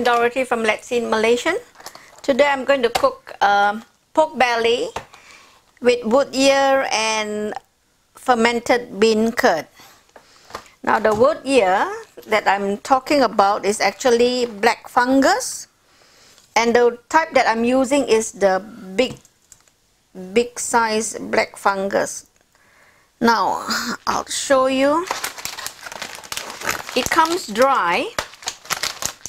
Dorothy from Let's Eat Malaysian. Today I'm going to cook pork belly with wood ear and fermented bean curd. Now the wood ear that I'm talking about is actually black fungus, and the type that I'm using is the big size black fungus. Now I'll show you. It comes dry,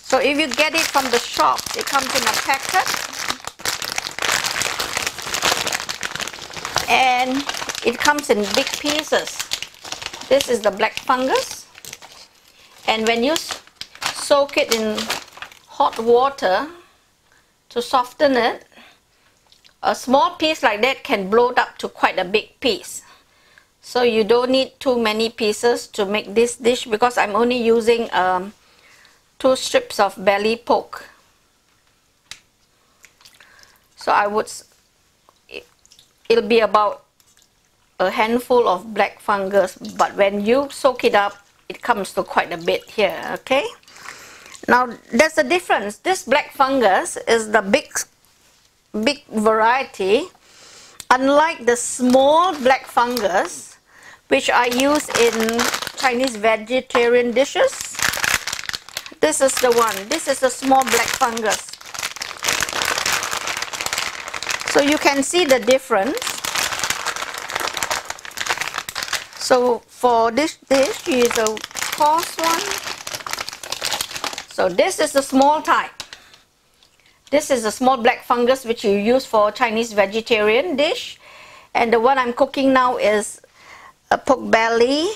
so if you get it from the shop, it comes in a packet, and it comes in big pieces. This is the black fungus, and when you soak it in hot water to soften it, a small piece like that can blow up to quite a big piece. So you don't need too many pieces to make this dish, because I'm only using 2 strips of belly pork. So it'll be about a handful of black fungus, but when you soak it up, it comes to quite a bit here, okay? Now there's a difference. This black fungus is the big variety, unlike the small black fungus which I use in Chinese vegetarian dishes. This is the one. This is the small black fungus. So you can see the difference. So for this dish, you use a coarse one. So this is the small type. This is the small black fungus which you use for Chinese vegetarian dish. And the one I'm cooking now is a pork belly,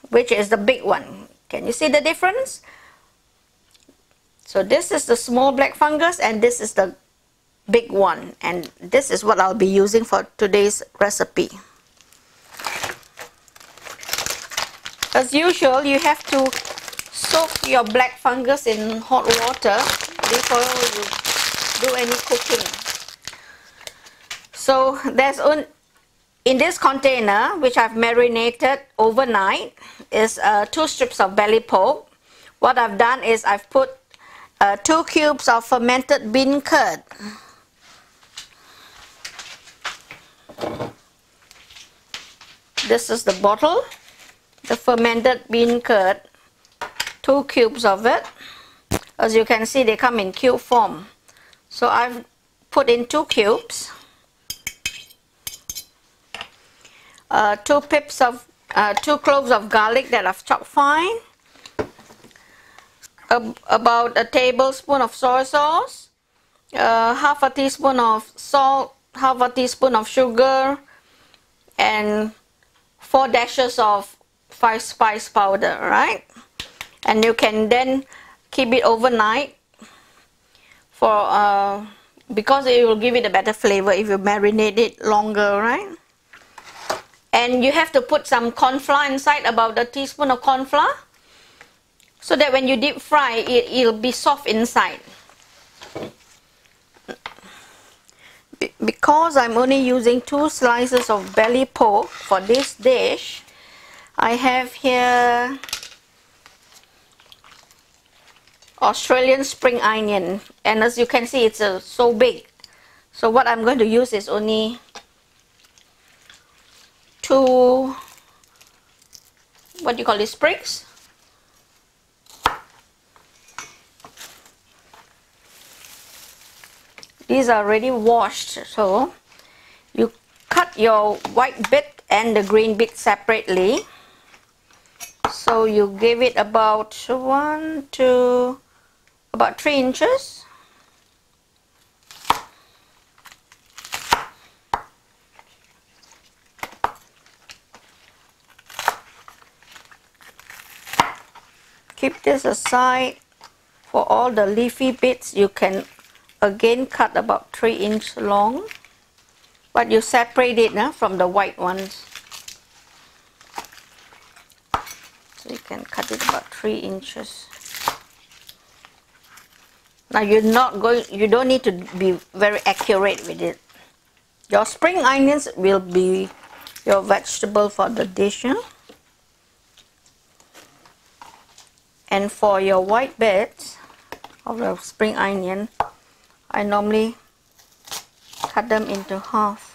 which is the big one. Can you see the difference? So this is the small black fungus, and this is the big one, and this is what I'll be using for today's recipe. As usual, you have to soak your black fungus in hot water before you do any cooking. So in this container, which I've marinated overnight, is 2 strips of belly pork. What I've done is I've put 2 cubes of fermented bean curd. This is the bottle, the fermented bean curd, 2 cubes of it. As you can see, they come in cube form. So I've put in 2 cubes. 2 cloves of garlic that I've chopped fine, about a tablespoon of soy sauce, half a teaspoon of salt, half a teaspoon of sugar, and 4 dashes of 5 spice powder, right? And you can then keep it overnight for because it will give it a better flavor if you marinate it longer, right? And you have to put some cornflour inside, about a teaspoon of cornflour, so that when you deep fry it, it'll be soft inside. Because I'm only using 2 slices of belly pork for this dish, I have here Australian spring onion, and as you can see, it's so big. So what I'm going to use is only 2, what do you call this, sprigs? These are already washed, so you cut your white bit and the green bit separately. So you give it about 3 inches. Keep this aside. For all the leafy bits, you can again cut about 3 inches long, but you separate it from the white ones. So you can cut it about 3 inches. Now you don't need to be very accurate with it. Your spring onions will be your vegetable for the dish. And for your white bits, of the spring onion, I normally cut them into half.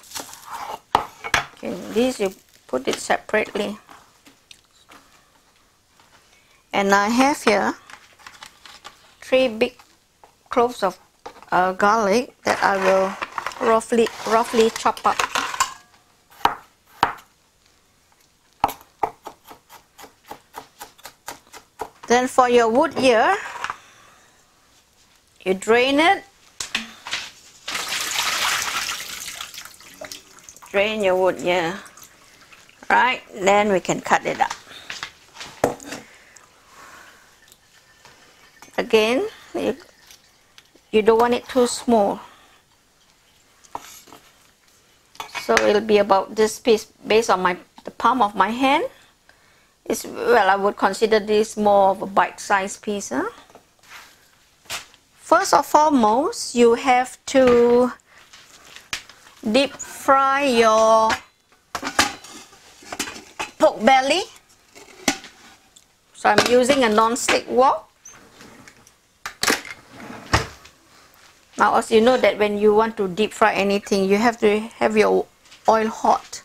Okay, these you put it separately. And I have here 3 big cloves of garlic that I will roughly chop up. Then for your wood ear, you drain it. Drain your wood ear. Right, then we can cut it up. Again, you don't want it too small. So it'll be about this piece based on the palm of my hand. Well, I would consider this more of a bite-sized piece. Huh? First of foremost, you have to deep fry your pork belly. So I'm using a non-stick wok. Now, as you know that when you want to deep fry anything, you have to have your oil hot.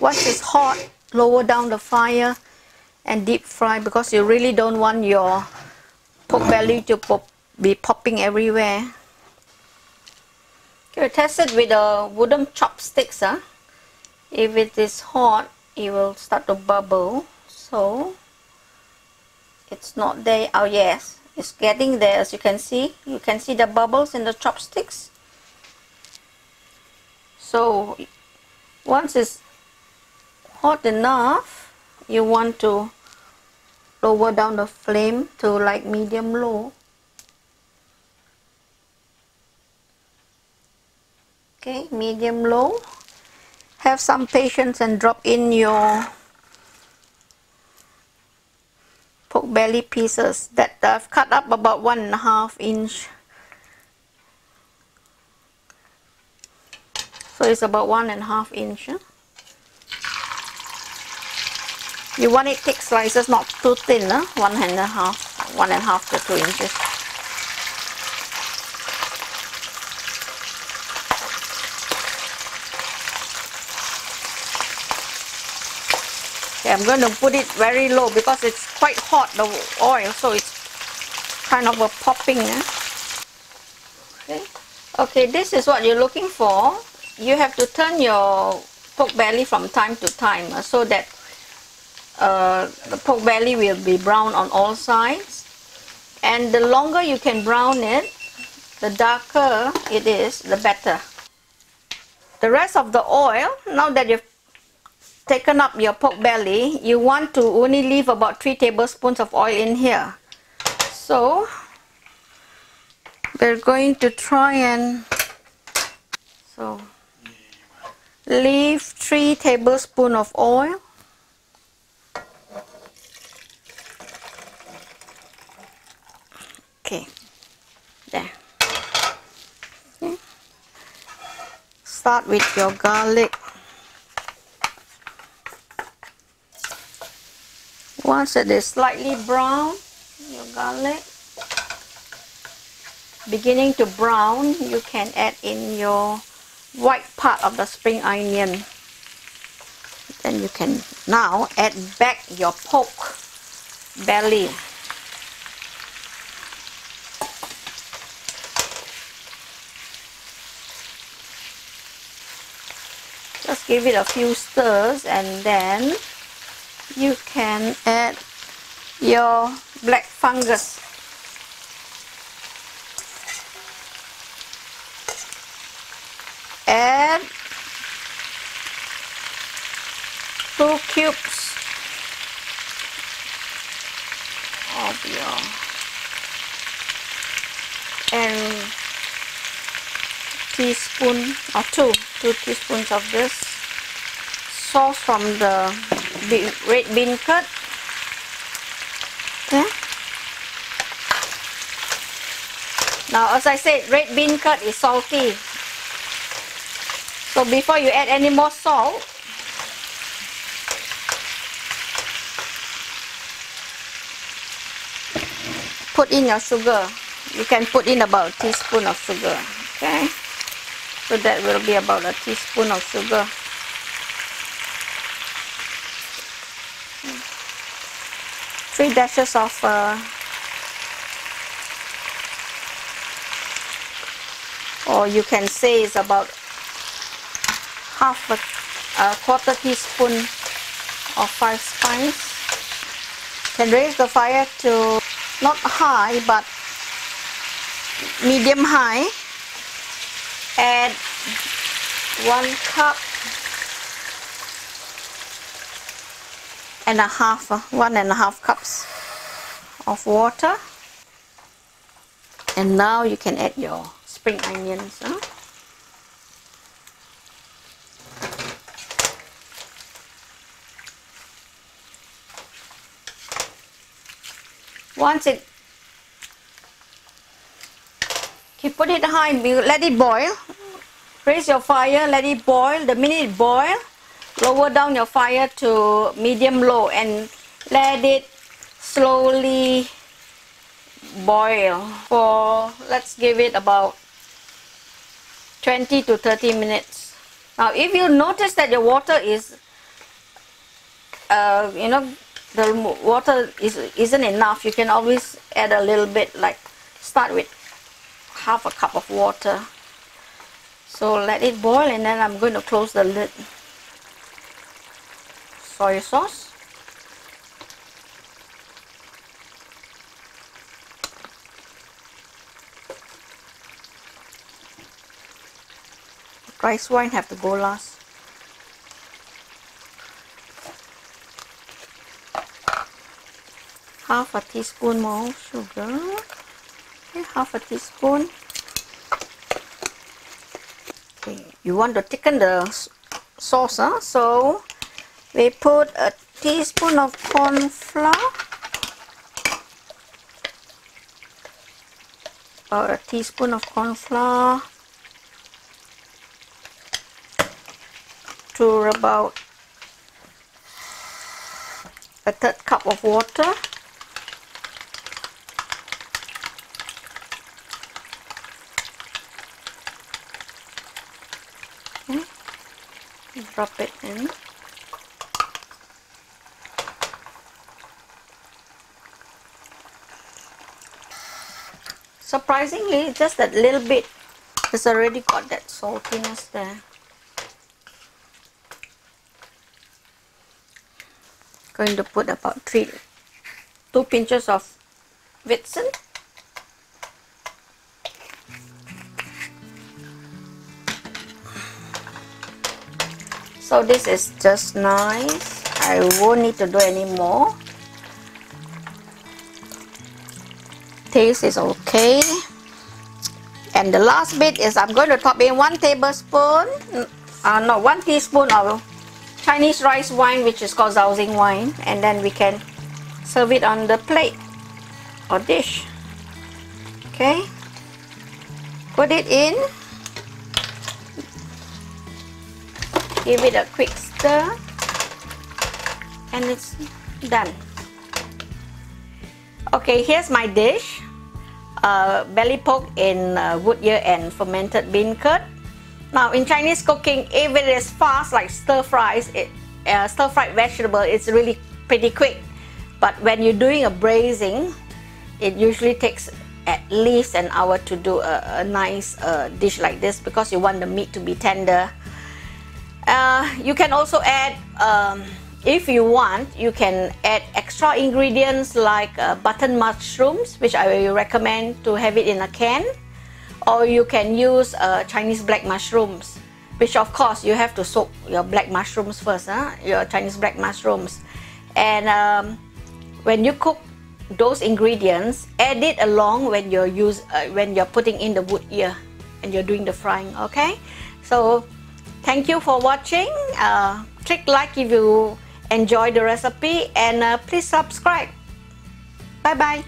Once it's hot, lower down the fire and deep fry, because you really don't want your pork belly to be popping everywhere. Okay, test it with a wooden chopsticks. Huh? If it is hot, it will start to bubble. So it's not there. Oh yes, it's getting there. As you can see the bubbles in the chopsticks. So once it's hot enough, you want to lower down the flame to like medium low. Okay, medium low. Have some patience and drop in your pork belly pieces that I've cut up about 1.5 inch. So it's about 1.5 inch. Huh? You want it thick slices, not too thin. Huh? 1.5 to 2 inches. Okay, I'm going to put it very low because it's quite hot, the oil, so it's kind of a popping. Okay, this is what you're looking for. You have to turn your pork belly from time to time so that the pork belly will be brown on all sides. And the longer you can brown it, the darker it is, the better. The rest of the oil, now that you've taken up your pork belly, you want to only leave about 3 tablespoons of oil in here. So we're going to try and leave 3 tablespoons of oil. Okay, there. Okay. Start with your garlic. Once it is slightly brown, your garlic beginning to brown, you can add in your white part of the spring onion. Then you can now add back your pork belly. Just give it a few stirs and then you can add your black fungus. Add 2 cubes of your and teaspoon or 2 teaspoons of this sauce from the red bean curd. Okay. Now, as I said, red bean curd is salty. So before you add any more salt, put put in your sugar. You can put in about a teaspoon of sugar. Okay, so that will be about a teaspoon of sugar. Three dashes of or you can say it's about half a quarter teaspoon of 5 spice. Can raise the fire to not high but medium high. Add 1 cup and a half, 1.5 cups of water. And now you can add your spring onions. Once it, you put it high, let it boil. Raise your fire, let it boil. The minute it boils, lower down your fire to medium low and let it slowly boil for, let's give it about 20 to 30 minutes. Now if you notice that your water is the water isn't enough, you can always add a little bit, like start with half a cup of water. So let it boil and then I'm going to close the lid. Soy sauce. Rice wine have to go last. Half a teaspoon more sugar. Okay, half a teaspoon. Okay, you want to thicken the sauce, so we put a teaspoon of corn flour, or a teaspoon of corn flour, to about a 1/3 cup of water. Okay. Drop it in. Surprisingly, just that little bit has already got that saltiness there. Going to put about 2 pinches of Vitsen. So this is just nice. I won't need to do any more. Taste is okay. And the last bit is I'm going to top in 1 tablespoon, 1 teaspoon of Chinese rice wine, which is called xing wine, and then we can serve it on the plate or dish. Okay, put it in, give it a quick stir, and it's done. Okay, here's my dish. Belly pork in wood ear and fermented bean curd. Now in Chinese cooking, if it is fast like stir-fried vegetable, it's really pretty quick. But when you're doing a braising, it usually takes at least an hour to do a nice dish like this, because you want the meat to be tender. You can also add, if you want, you can add extra ingredients like button mushrooms, which I will recommend to have it in a can. Or you can use Chinese black mushrooms, which of course you have to soak your black mushrooms first, your Chinese black mushrooms. And when you cook those ingredients, add it along when you're putting in the wood ear and you're doing the frying. Okay, so thank you for watching. Click like if you enjoy the recipe, and please subscribe. Bye bye.